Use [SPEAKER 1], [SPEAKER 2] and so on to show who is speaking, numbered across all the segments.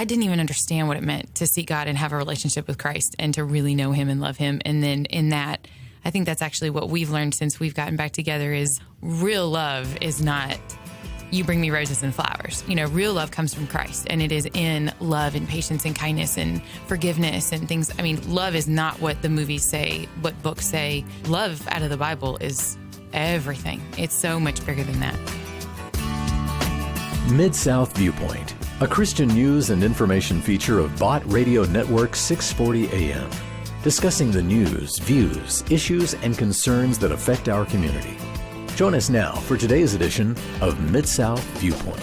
[SPEAKER 1] I didn't even understand what it meant to seek God and have a relationship with Christ and to really know him and love him. And then in that, I think that's actually what we've learned since we've gotten back together is real love is not you bring me roses and flowers. Real love comes from Christ, and it is in love and patience and kindness and forgiveness and things. Love is not what the movies say, what books say. Love out of the Bible is everything. It's so much bigger than that.
[SPEAKER 2] Mid-South Viewpoint, a Christian news and information feature of Bott Radio Network 640 AM, discussing the news, views, issues, and concerns that affect our community. Join us now for today's edition of Mid-South Viewpoint.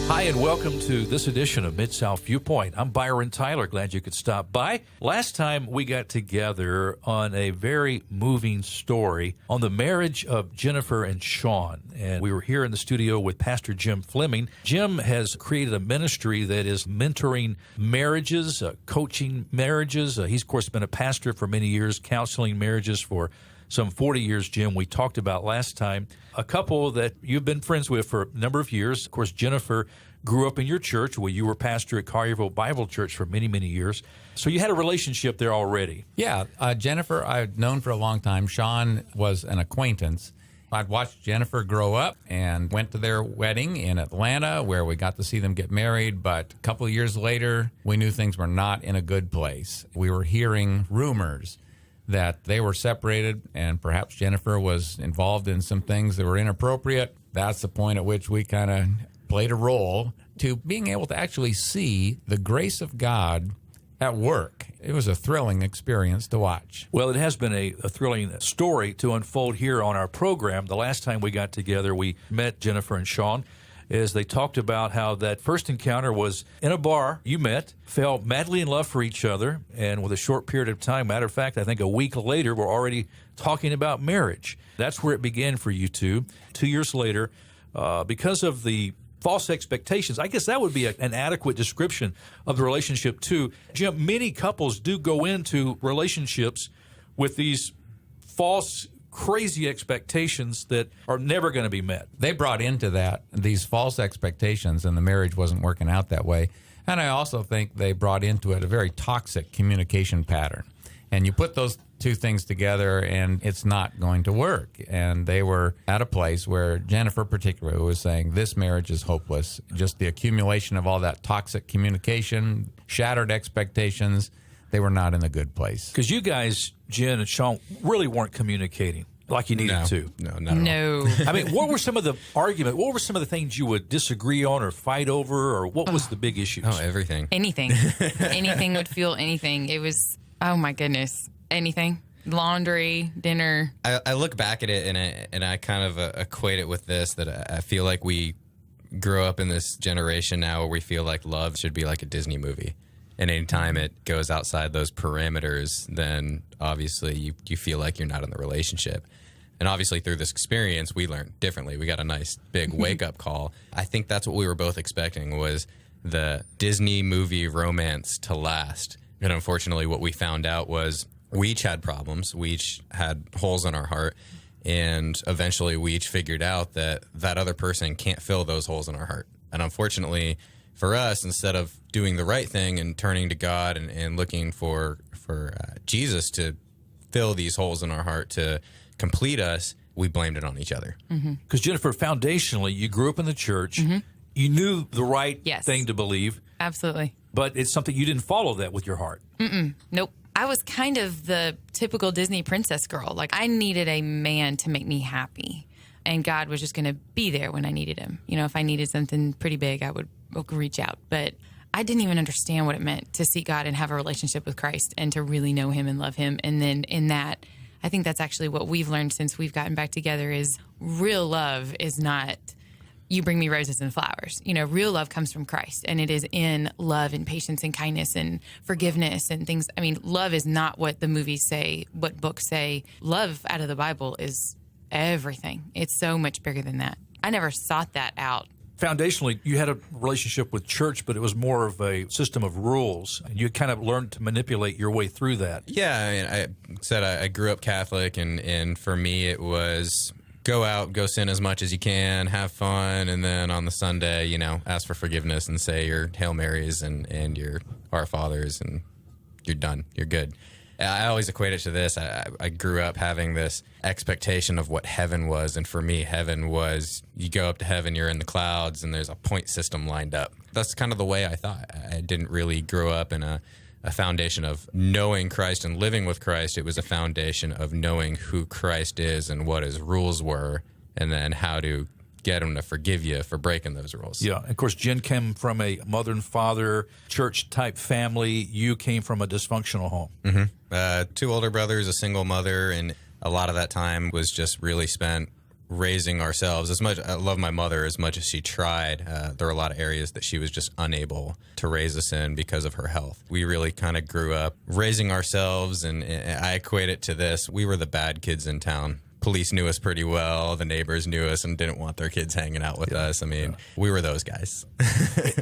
[SPEAKER 3] Hi, and welcome to this edition of Mid-South Viewpoint. I'm Byron Tyler. Glad you could stop by. Last time we got together on a very moving story on the marriage of Jennifer and Sean. And we were here in the studio with Pastor Jim Fleming. Jim has created a ministry that is mentoring marriages, coaching marriages. He's, of course, been a pastor for many years, counseling marriages for some 40 years, Jim. We talked about last time a couple that you've been friends with for a number of years. Of course, Jennifer grew up in your church where you were pastor at Collierville Bible Church for many, many years. So you had a relationship there already.
[SPEAKER 4] Yeah. Jennifer, I've known for a long time. Sean was an acquaintance. I'd watched Jennifer grow up and went to their wedding in Atlanta where we got to see them get married. But a couple of years later, we knew things were not in a good place. We were hearing rumors that they were separated and perhaps Jennifer was involved in some things that were inappropriate. That's the point at which we kind of played a role to being able to actually see the grace of God at work. It was a thrilling experience to watch.
[SPEAKER 3] Well, it has been a thrilling story to unfold here on our program. The last time we got together, we met Jennifer and Sean as they talked about how that first encounter was in a bar. You met, fell madly in love for each other, and with a short period of time, matter of fact, I think a week later, we're already talking about marriage. That's where it began for you two. 2 years later, because of the false expectations, I guess that would be an adequate description of the relationship too. Jim, many couples do go into relationships with these false crazy expectations that are never going to be met.
[SPEAKER 4] They brought into that these false expectations, and the marriage wasn't working out that way. And I also think they brought into it a very toxic communication pattern. And you put those two things together, and it's not going to work. And they were at a place where Jennifer particularly was saying, this marriage is hopeless. Just the accumulation of all that toxic communication, shattered expectations, they were not in a good place.
[SPEAKER 3] Because you guys, Jen and Sean, really weren't communicating like you needed to.
[SPEAKER 4] No, not at all.
[SPEAKER 3] I mean, what were some of the arguments? What were some of the things you would disagree on or fight over? Or what was the big issues?
[SPEAKER 5] Oh, everything.
[SPEAKER 1] Anything. Anything would fuel anything. It was, oh my goodness, anything. Laundry, dinner.
[SPEAKER 5] I look back at it and I kind of equate it with this, that I feel like we grow up in this generation now where we feel like love should be like a Disney movie. And anytime it goes outside those parameters, then obviously you feel like you're not in the relationship. And obviously through this experience, we learned differently. We got a nice big wake-up call. I think that's what we were both expecting, was the Disney movie romance to last. And unfortunately, what we found out was we each had problems. We each had holes in our heart. And eventually we each figured out that that other person can't fill those holes in our heart. And unfortunately for us, instead of doing the right thing and turning to God and looking for Jesus to fill these holes in our heart to complete us, we blamed it on each other.
[SPEAKER 3] Because Jennifer, foundationally, you grew up in the church. You knew the right thing to believe.
[SPEAKER 1] Absolutely.
[SPEAKER 3] But it's something you didn't follow that with your heart.
[SPEAKER 1] Nope. I was kind of the typical Disney princess girl. Like, I needed a man to make me happy. And God was just going to be there when I needed him. You know, if I needed something pretty big, I would reach out. But I didn't even understand what it meant to seek God and have a relationship with Christ and to really know him and love him. And then in that, I think that's actually what we've learned since we've gotten back together is real love is not you bring me roses and flowers. You know, real love comes from Christ, and it is in love and patience and kindness and forgiveness and things. I mean, love is not what the movies say, what books say. Love out of the Bible is everything. It's so much bigger than that. I never sought that out.
[SPEAKER 3] Foundationally, you had a relationship with church, but it was more of a system of rules, and you kind of learned to manipulate your way through that.
[SPEAKER 5] Yeah, I mean, I grew up Catholic, and for me it was go out, go sin as much as you can, have fun, and then on the Sunday, ask for forgiveness and say your Hail Marys and your Our Fathers, and you're done. You're good. I always equate it to this. I grew up having this expectation of what heaven was, and for me, heaven was you go up to heaven, you're in the clouds, and there's a point system lined up. That's kind of the way I thought. I didn't really grow up in a foundation of knowing Christ and living with Christ. It was a foundation of knowing who Christ is and what his rules were, and then how to get him to forgive you for breaking those rules.
[SPEAKER 3] Yeah. Of course, Jen came from a mother and father church-type family. You came from a dysfunctional home.
[SPEAKER 5] Mm-hmm. 2 older brothers, a single mother, and a lot of that time was just really spent raising ourselves. As much I love my mother as much as she tried. There were a lot of areas that she was just unable to raise us in because of her health. We really kind of grew up raising ourselves, and I equate it to this. We were the bad kids in town. Police knew us pretty well. The neighbors knew us and didn't want their kids hanging out with us. I mean, we were those guys.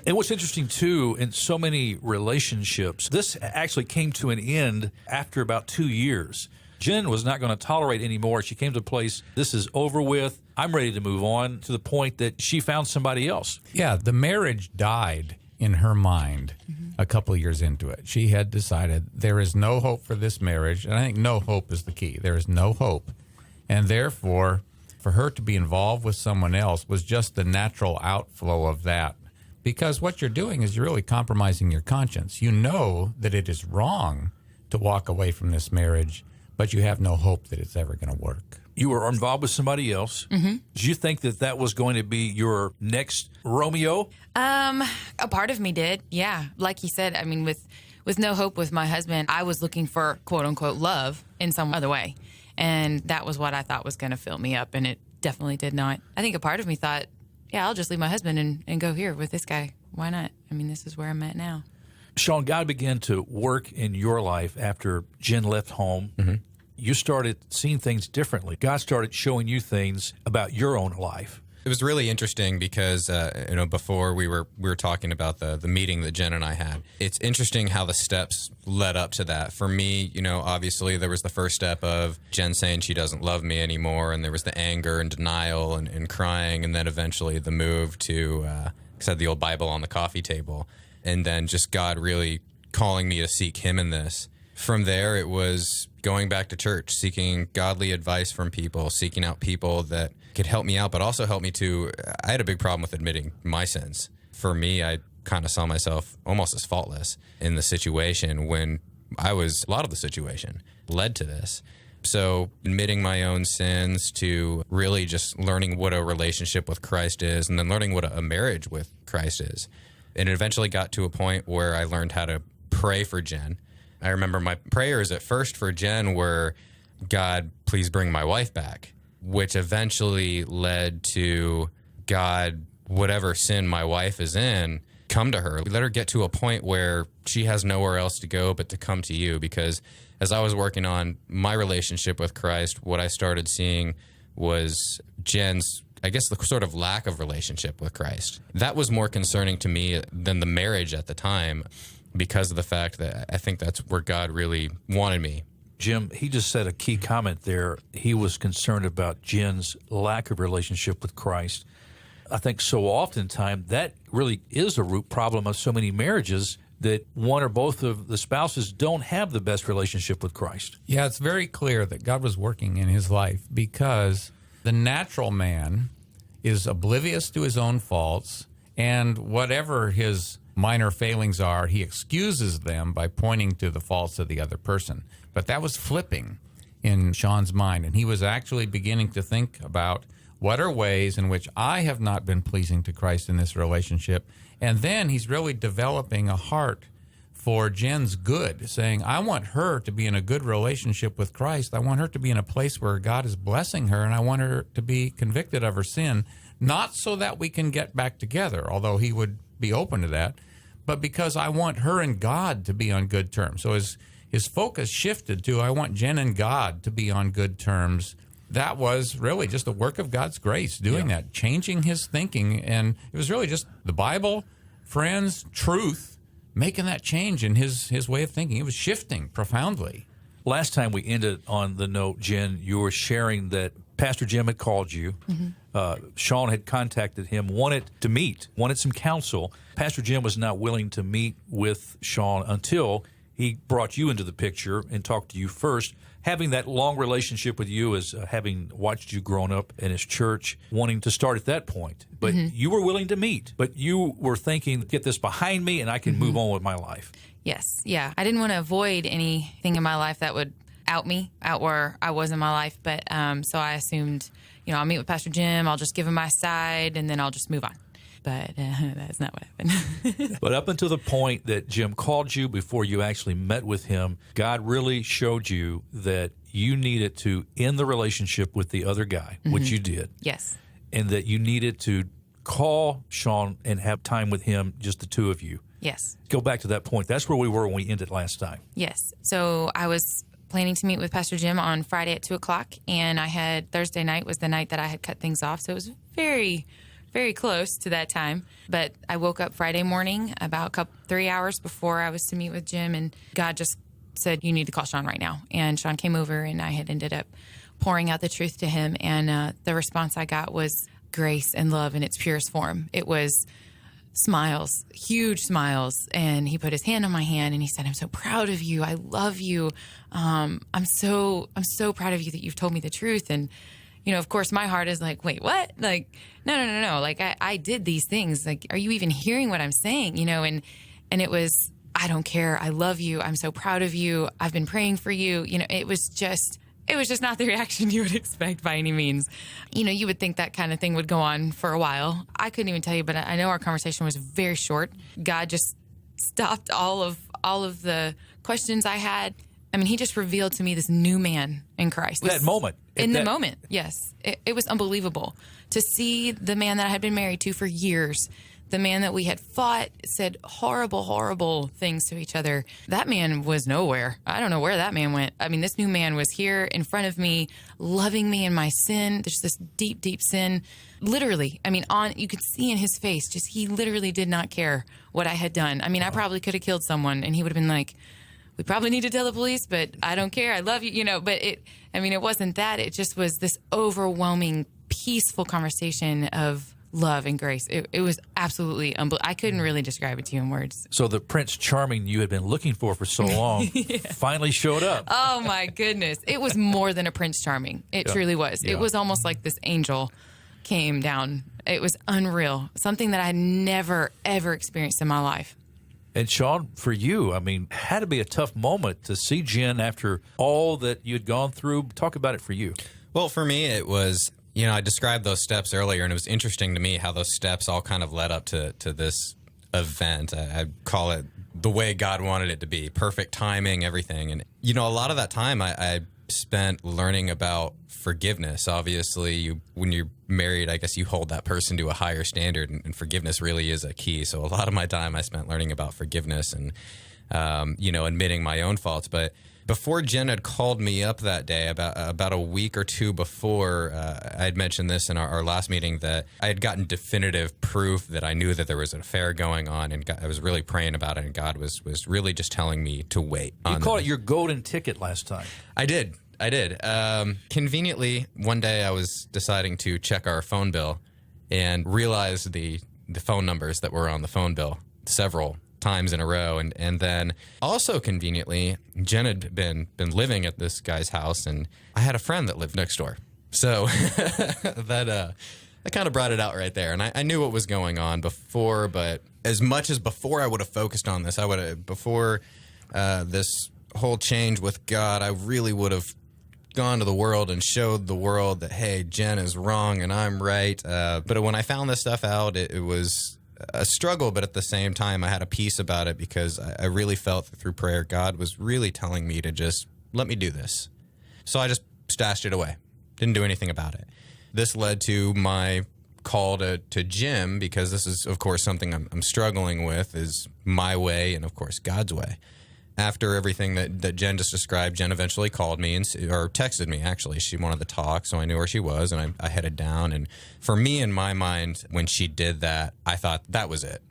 [SPEAKER 3] And what's interesting, too, in so many relationships, this actually came to an end after about 2 years. Jen was not going to tolerate anymore. She came to a place, this is over with. I'm ready to move on, to the point that she found somebody else.
[SPEAKER 4] Yeah, the marriage died in her mind a couple of years into it. She had decided there is no hope for this marriage, and I think no hope is the key. There is no hope. And therefore, for her to be involved with someone else was just the natural outflow of that. Because what you're doing is you're really compromising your conscience. You know that it is wrong to walk away from this marriage, but you have no hope that it's ever going to work.
[SPEAKER 3] You were involved with somebody else. Mm-hmm. Did you think that was going to be your next Romeo?
[SPEAKER 1] A part of me did, yeah. Like you said, I mean, with no hope with my husband, I was looking for quote-unquote love in some other way. And that was what I thought was going to fill me up, and it definitely did not. I think a part of me thought, yeah, I'll just leave my husband and go here with this guy. Why not? I mean, this is where I'm at now.
[SPEAKER 3] Sean, God began to work in your life after Jen left home. Mm-hmm. You started seeing things differently. God started showing you things about your own life.
[SPEAKER 5] It was really interesting because, before we were talking about the meeting that Jen and I had. It's interesting how the steps led up to that. For me, obviously there was the first step of Jen saying she doesn't love me anymore, and there was the anger and denial and crying, and then eventually the move to, said the old Bible on the coffee table, and then just God really calling me to seek him in this. From there, it was going back to church, seeking godly advice from people, seeking out people that could help me out, but also help me to, I had a big problem with admitting my sins. For me, I kind of saw myself almost as faultless in the situation when a lot of the situation led to this. So admitting my own sins, to really just learning what a relationship with Christ is, and then learning what a marriage with Christ is. And it eventually got to a point where I learned how to pray for Jen. I remember my prayers at first for Jen were, God, please bring my wife back, which eventually led to, God, whatever sin my wife is in, come to her. Let her get to a point where she has nowhere else to go but to come to you. Because as I was working on my relationship with Christ, what I started seeing was Jen's, I guess, the sort of lack of relationship with Christ. That was more concerning to me than the marriage at the time, because of the fact that I think that's where God really wanted me.
[SPEAKER 3] Jim, he just said a key comment there. He was concerned about Jen's lack of relationship with Christ. I think so oftentimes that really is a root problem of so many marriages, that one or both of the spouses don't have the best relationship with Christ.
[SPEAKER 4] Yeah, it's very clear that God was working in his life, because the natural man is oblivious to his own faults, and whatever his minor failings are, he excuses them by pointing to the faults of the other person. But that was flipping in Sean's mind, and he was actually beginning to think about, what are ways in which I have not been pleasing to Christ in this relationship? And then he's really developing a heart for Jen's good, saying, I want her to be in a good relationship with Christ. I want her to be in a place where God is blessing her, and I want her to be convicted of her sin, not so that we can get back together, although he would be open to that, but because I want her and God to be on good terms. So his focus shifted to, I want Jen and God to be on good terms. That was really just the work of God's grace doing that, changing his thinking. And it was really just the Bible, friends, truth, making that change in his way of thinking. It was shifting profoundly.
[SPEAKER 3] Last time we ended on the note, Jen, you were sharing that Pastor Jim had called you. Sean had contacted him, wanted to meet, wanted some counsel. Pastor Jim was not willing to meet with Sean until he brought you into the picture and talked to you first. Having that long relationship with you as having watched you growing up in his church, wanting to start at that point. But you were willing to meet. But you were thinking, get this behind me and I can move on with my life.
[SPEAKER 1] Yes. Yeah. I didn't want to avoid anything in my life that would out me, out where I was in my life. But so I assumed, I'll meet with Pastor Jim, I'll just give him my side, and then I'll just move on. But that's not what happened.
[SPEAKER 3] But up until the point that Jim called you before you actually met with him, God really showed you that you needed to end the relationship with the other guy, which you did.
[SPEAKER 1] Yes.
[SPEAKER 3] And that you needed to call Sean and have time with him, just the two of you.
[SPEAKER 1] Yes.
[SPEAKER 3] Go back to that point. That's where we were when we ended last time.
[SPEAKER 1] Yes. So I was planning to meet with Pastor Jim on Friday at 2:00, and I had Thursday night was the night that I had cut things off. So it was very, very close to that time. But I woke up Friday morning about 3 hours before I was to meet with Jim, and God just said, you need to call Sean right now. And Sean came over, and I had ended up pouring out the truth to him. And the response I got was grace and love in its purest form. It was smiles, huge smiles. And he put his hand on my hand and he said, I'm so proud of you. I love you. I'm so proud of you that you've told me the truth. And, of course my heart is like, wait, what? Like, no. Like I did these things. Like, are you even hearing what I'm saying? And it was, I don't care. I love you. I'm so proud of you. I've been praying for you. It was just not the reaction you would expect by any means. You would think that kind of thing would go on for a while. I couldn't even tell you, but I know our conversation was very short. God just stopped all of the questions I had. I mean, he just revealed to me this new man in Christ.
[SPEAKER 3] That moment.
[SPEAKER 1] In the moment, yes. It was unbelievable to see the man that I had been married to for years, the man that we had fought, said horrible, horrible things to each other. That man was nowhere. I don't know where that man went. I mean, this new man was here in front of me, loving me in my sin. There's this deep, deep sin. Literally, I mean, you could see in his face, just he literally did not care what I had done. I mean, I probably could have killed someone, and he would have been like, we probably need to tell the police, but I don't care. I love you, But it wasn't that. It just was this overwhelming, peaceful conversation of love and grace. It was absolutely unbelievable. I couldn't really describe it to you in words.
[SPEAKER 3] So the Prince Charming you had been looking for so long finally showed up.
[SPEAKER 1] Oh, my goodness. It was more than a Prince Charming. It truly was.
[SPEAKER 3] Yeah.
[SPEAKER 1] It was almost like this angel came down. It was unreal. Something that I had never, ever experienced in my life.
[SPEAKER 3] And Sean, for you, had to be a tough moment to see Jen after all that you had gone through. Talk about it for you.
[SPEAKER 5] Well, for me, it was, I described those steps earlier, and it was interesting to me how those steps all kind of led up to this event. I call it the way God wanted it to be, perfect timing, everything. And, a lot of that time I spent learning about forgiveness. Obviously, when you're married, I guess you hold that person to a higher standard, and forgiveness really is a key. So a lot of my time I spent learning about forgiveness and, admitting my own faults. But before Jen had called me up that day, about a week or two before, I had mentioned this in our last meeting, that I had gotten definitive proof that I knew that there was an affair going on, and I was really praying about it, and God was really just telling me to wait.
[SPEAKER 3] You called it your golden ticket last time.
[SPEAKER 5] I did. Conveniently, one day I was deciding to check our phone bill and realized the phone numbers that were on the phone bill several times in a row. And then also conveniently, Jen had been living at this guy's house, and I had a friend that lived next door. So that kind of brought it out right there. And I knew what was going on before, but as much as before I would have focused on this, before this whole change with God, I really would have gone to the world and showed the world that, hey, Jen is wrong and I'm right. But when I found this stuff out, it was a struggle, but at the same time, I had a peace about it because I really felt that through prayer, God was really telling me to just let me do this. So I just stashed it away. Didn't do anything about it. This led to my call to Jim, because this is, of course, something I'm struggling with, is my way and, of course, God's way. After everything that Jen just described, Jen eventually called me or texted me, actually. She wanted to talk, so I knew where she was, and I headed down. And for me, in my mind, when she did that, I thought that was it.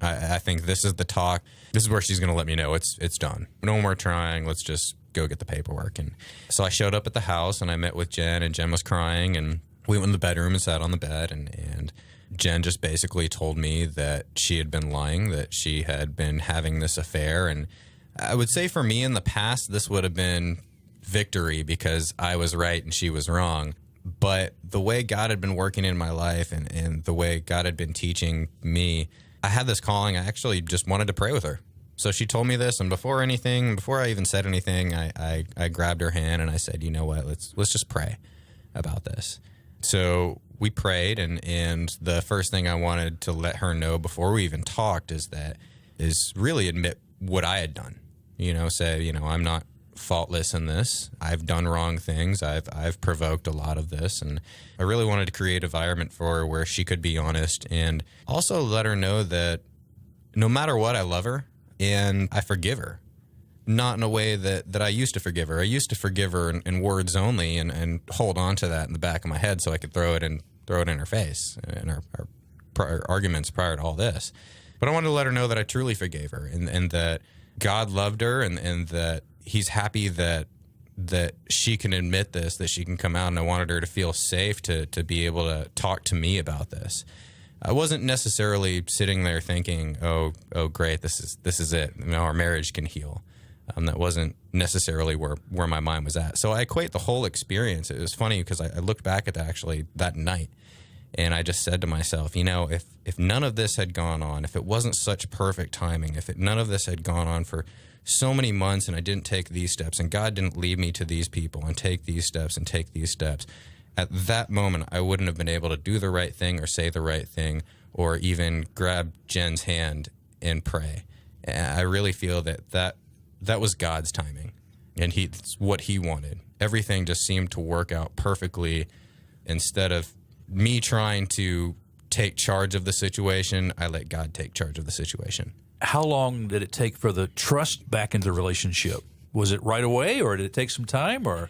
[SPEAKER 5] I think this is the talk. This is where she's going to let me know it's done. No more trying. Let's just go get the paperwork. And so I showed up at the house and I met with Jen, and Jen was crying, and we went in the bedroom and sat on the bed, and Jen just basically told me that she had been lying, that she had been having this affair. And I would say for me in the past, this would have been victory because I was right and she was wrong. But the way God had been working in my life and the way God had been teaching me, I had this calling. I actually just wanted to pray with her. So she told me this, and before I even said anything, I grabbed her hand and I said, you know what, let's just pray about this. So we prayed, and the first thing I wanted to let her know before we even talked is really admit what I had done. Say, I'm not faultless in this. I've done wrong things. I've provoked a lot of this, and I really wanted to create an environment for her where she could be honest, and also let her know that no matter what, I love her and I forgive her. Not in a way that I used to forgive her. I used to forgive her in words only, and hold on to that in the back of my head so I could throw it in her face in our prior arguments prior to all this. But I wanted to let her know that I truly forgave her, and that God loved her, and that He's happy that she can admit this, that she can come out, and I wanted her to feel safe to be able to talk to me about this. I wasn't necessarily sitting there thinking, oh great, this is it. Now our marriage can heal. That wasn't necessarily where my mind was at. So I equate the whole experience. It was funny because I looked back at that actually that night, and I just said to myself, if none of this had gone on, if it wasn't such perfect timing, none of this had gone on for so many months and I didn't take these steps, and God didn't lead me to these people and take these steps, at that moment I wouldn't have been able to do the right thing or say the right thing or even grab Jen's hand and pray. And I really feel that was God's timing, and it's what He wanted. Everything just seemed to work out perfectly. Instead of me trying to take charge of the situation, I let God take charge of the situation.
[SPEAKER 3] How long did it take for the trust back into the relationship? Was it right away, or did it take some time? Or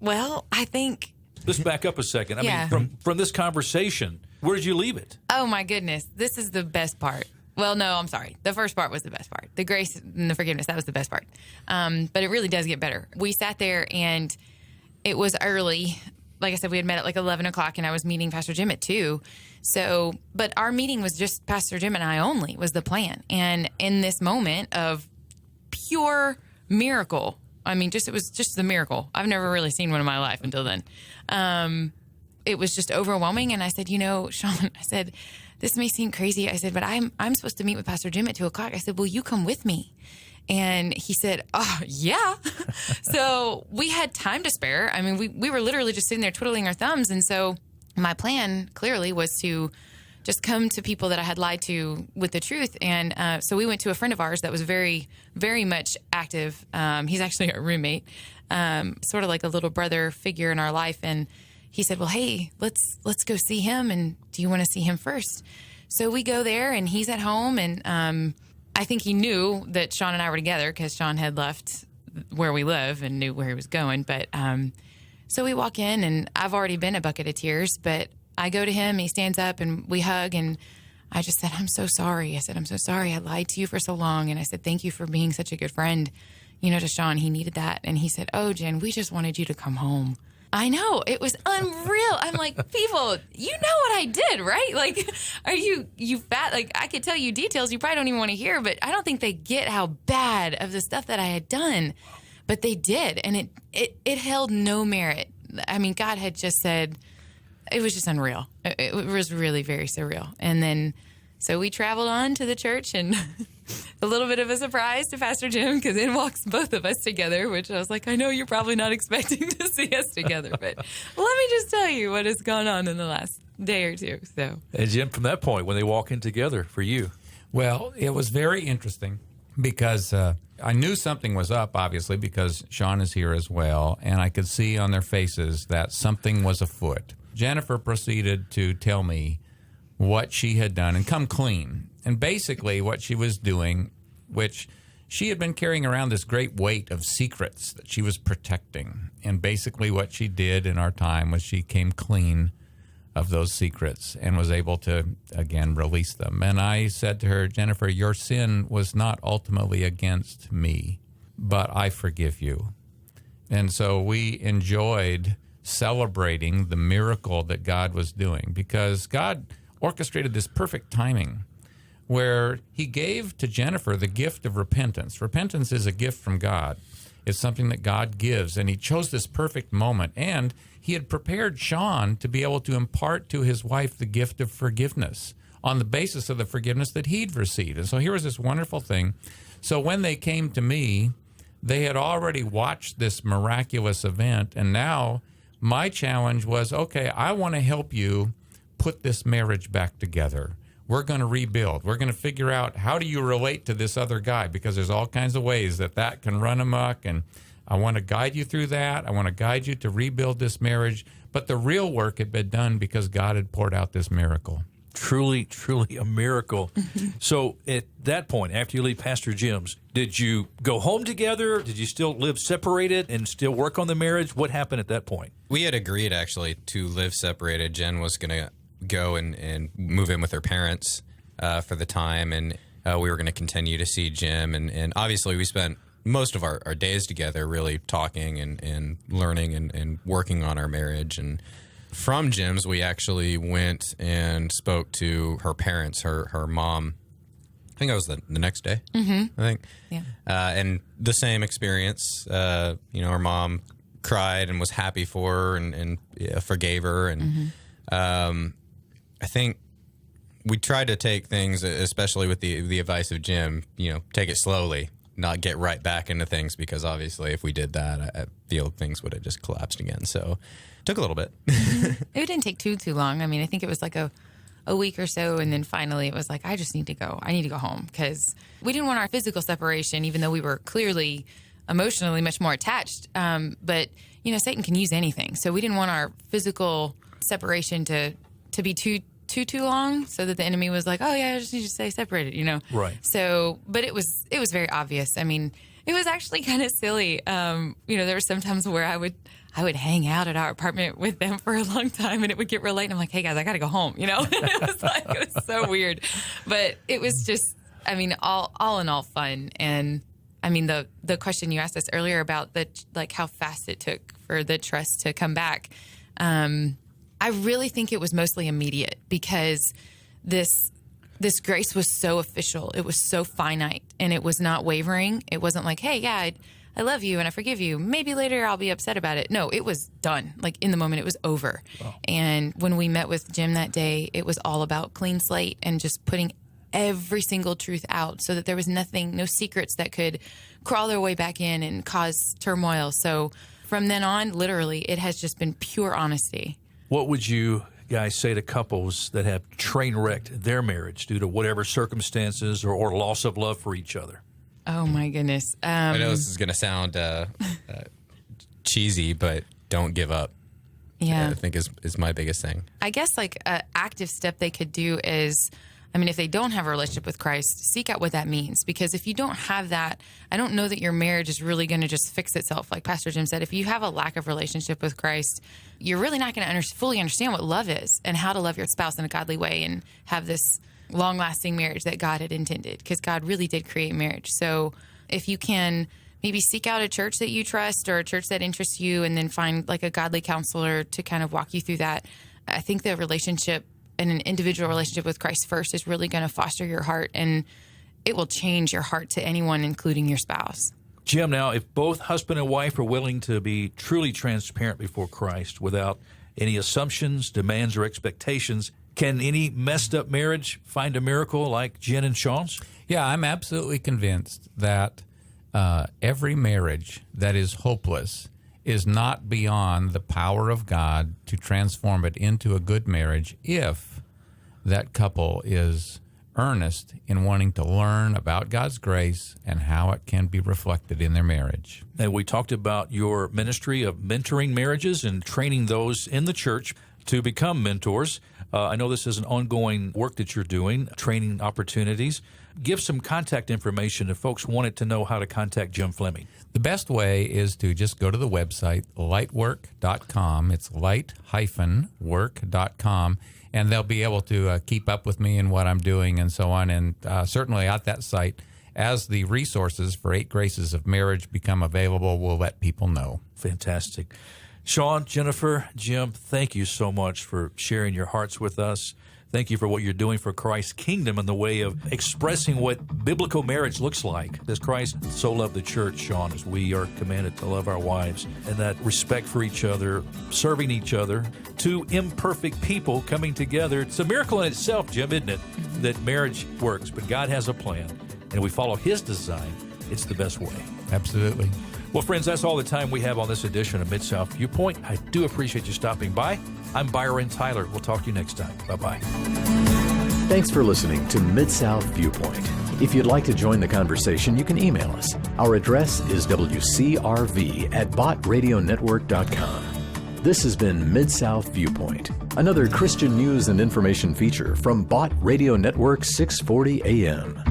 [SPEAKER 1] well, I think.
[SPEAKER 3] Let's back up a second.
[SPEAKER 1] Yeah.
[SPEAKER 3] I mean, from this conversation, where did you leave it?
[SPEAKER 1] Oh my goodness, this is the best part. Well, no, I'm sorry. The first part was the best part. The grace and the forgiveness, that was the best part. But it really does get better. We sat there, and it was early. Like I said, we had met at like 11 o'clock, and I was meeting Pastor Jim at 2. So, but our meeting was just Pastor Jim and I only was the plan. And in this moment of pure miracle, I mean, it was just the miracle. I've never really seen one in my life until then. It was just overwhelming. And I said, Sean, I said, this may seem crazy. I said, but I'm supposed to meet with Pastor Jim at 2 o'clock. I said, will you come with me? And he said, oh, yeah. So we had time to spare. I mean, we were literally just sitting there twiddling our thumbs. And so my plan clearly was to just come to people that I had lied to with the truth. And so we went to a friend of ours that was very, very much active. He's actually our roommate, sort of like a little brother figure in our life. And he said, well, hey, let's go see him. And do you want to see him first? So we go there, and he's at home. And I think he knew that Sean and I were together because Sean had left where we live and knew where he was going. But so we walk in, and I've already been a bucket of tears, but I go to him, and he stands up, and we hug, and I just said, I'm so sorry. I said, I'm so sorry. I lied to you for so long. And I said, thank you for being such a good friend, to Sean. He needed that. And he said, oh, Jen, we just wanted you to come home. I know. It was unreal. I'm like, people, you know what I did, right? Like, are you fat? Like, I could tell you details you probably don't even want to hear, but I don't think they get how bad of the stuff that I had done. But they did, and it held no merit. I mean, God had just said, it was just unreal. It was really very surreal. And then, so we traveled on to the church, and a little bit of a surprise to Pastor Jim, because in walks both of us together, which I was like, I know you're probably not expecting to see us together, but let me just tell you what has gone on in the last day or two. So,
[SPEAKER 3] and Jim, from that point, when they walk in together for you?
[SPEAKER 4] Well, it was very interesting because I knew something was up, obviously, because Sean is here as well, and I could see on their faces that something was afoot. Jennifer proceeded to tell me what she had done and come clean. And basically what she was doing, which she had been carrying around this great weight of secrets that she was protecting. And basically what she did in our time was she came clean of those secrets and was able to, again, release them. And I said to her, Jennifer, your sin was not ultimately against me, but I forgive you. And so we enjoyed celebrating the miracle that God was doing, because God orchestrated this perfect timing where he gave to Jennifer the gift of repentance. Repentance is a gift from God. It's something that God gives, and he chose this perfect moment. And he had prepared Sean to be able to impart to his wife the gift of forgiveness on the basis of the forgiveness that he'd received. And so here was this wonderful thing. So when they came to me, they had already watched this miraculous event, and now my challenge was, okay, I want to help you put this marriage back together. We're going to rebuild. We're going to figure out, how do you relate to this other guy? Because there's all kinds of ways that can run amok, and I want to guide you through that. I want to guide you to rebuild this marriage. But the real work had been done because God had poured out this miracle.
[SPEAKER 3] Truly, truly a miracle. So at that point, after you leave Pastor Jim's, did you go home together? Did you still live separated and still work on the marriage? What happened at that point?
[SPEAKER 5] We had agreed, actually, to live separated. Jen was going to go and move in with her parents for the time, and we were going to continue to see Jim. And obviously, we spent most of our days together really talking and learning and working on our marriage. And from Jim's, we actually went and spoke to her parents, her mom. I think it was the next day, I think.
[SPEAKER 1] Yeah.
[SPEAKER 5] And the same experience. Her mom cried and was happy for her and forgave her. And I think we tried to take things, especially with the advice of Jim, take it slowly, not get right back into things, because obviously if we did that, I feel things would have just collapsed again. So it took a little bit.
[SPEAKER 1] It didn't take too long. I mean, I think it was like a week or so, and then finally it was like, I just need to go. I need to go home, because we didn't want our physical separation, even though we were clearly emotionally much more attached. But, Satan can use anything. So we didn't want our physical separation to be too long, so that the enemy was like, oh yeah, I just need to stay separated,
[SPEAKER 3] Right.
[SPEAKER 1] So, but it was very obvious. I mean, it was actually kind of silly. There were some times where I would hang out at our apartment with them for a long time, and it would get real late, and I'm like, hey guys, I got to go home, it was so weird. But it was just, I mean, all in all fun. And I mean, the question you asked us earlier about how fast it took for the trust to come back, I really think it was mostly immediate, because this grace was so official. It was so finite, and it was not wavering. It wasn't like, hey, yeah, I love you and I forgive you. Maybe later I'll be upset about it. No, it was done. Like in the moment, it was over. Wow. And when we met with Jim that day, it was all about clean slate and just putting every single truth out, so that there was no secrets that could crawl their way back in and cause turmoil. So from then on, literally, it has just been pure honesty.
[SPEAKER 3] What would you guys say to couples that have train wrecked their marriage due to whatever circumstances or loss of love for each other?
[SPEAKER 1] Oh, my goodness.
[SPEAKER 5] I know this is going to sound cheesy, but don't give up.
[SPEAKER 1] Yeah.
[SPEAKER 5] I think is my biggest thing.
[SPEAKER 1] I guess like an active step they could do is, if they don't have a relationship with Christ, seek out what that means. Because if you don't have that, I don't know that your marriage is really going to just fix itself. Like Pastor Jim said, if you have a lack of relationship with Christ, you're really not going to fully understand what love is and how to love your spouse in a godly way and have this long-lasting marriage that God had intended, because God really did create marriage. So if you can maybe seek out a church that you trust or a church that interests you, and then find like a godly counselor to kind of walk you through that, I think the relationship and an individual relationship with Christ first is really going to foster your heart, and it will change your heart to anyone, including your spouse.
[SPEAKER 3] Jim, now, if both husband and wife are willing to be truly transparent before Christ without any assumptions, demands, or expectations, can any messed up marriage find a miracle like Jen and Sean's?
[SPEAKER 4] Yeah, I'm absolutely convinced that every marriage that is hopeless is not beyond the power of God to transform it into a good marriage if that couple is earnest in wanting to learn about God's grace and how it can be reflected in their marriage.
[SPEAKER 3] And we talked about your ministry of mentoring marriages and training those in the church to become mentors. I know this is an ongoing work that you're doing, training opportunities. Give some contact information if folks wanted to know how to contact Jim Fleming.
[SPEAKER 4] The best way is to just go to the website, lightwork.com. It's light-work.com, and they'll be able to keep up with me and what I'm doing and so on. And certainly at that site, as the resources for 8 Graces of Marriage become available, we'll let people know.
[SPEAKER 3] Fantastic. Sean, Jennifer, Jim, thank you so much for sharing your hearts with us. Thank you for what you're doing for Christ's kingdom in the way of expressing what biblical marriage looks like. As Christ so loved the church, Sean, as we are commanded to love our wives, and that respect for each other, serving each other, 2 imperfect people coming together. It's a miracle in itself, Jim, isn't it, that marriage works, but God has a plan, and we follow His design. It's the best way.
[SPEAKER 4] Absolutely.
[SPEAKER 3] Well, friends, that's all the time we have on this edition of Mid-South Viewpoint. I do appreciate you stopping by. I'm Byron Tyler. We'll talk to you next time. Bye-bye.
[SPEAKER 2] Thanks for listening to Mid-South Viewpoint. If you'd like to join the conversation, you can email us. Our address is wcrv@botradionetwork.com. This has been Mid-South Viewpoint, another Christian news and information feature from Bot Radio Network 640 AM.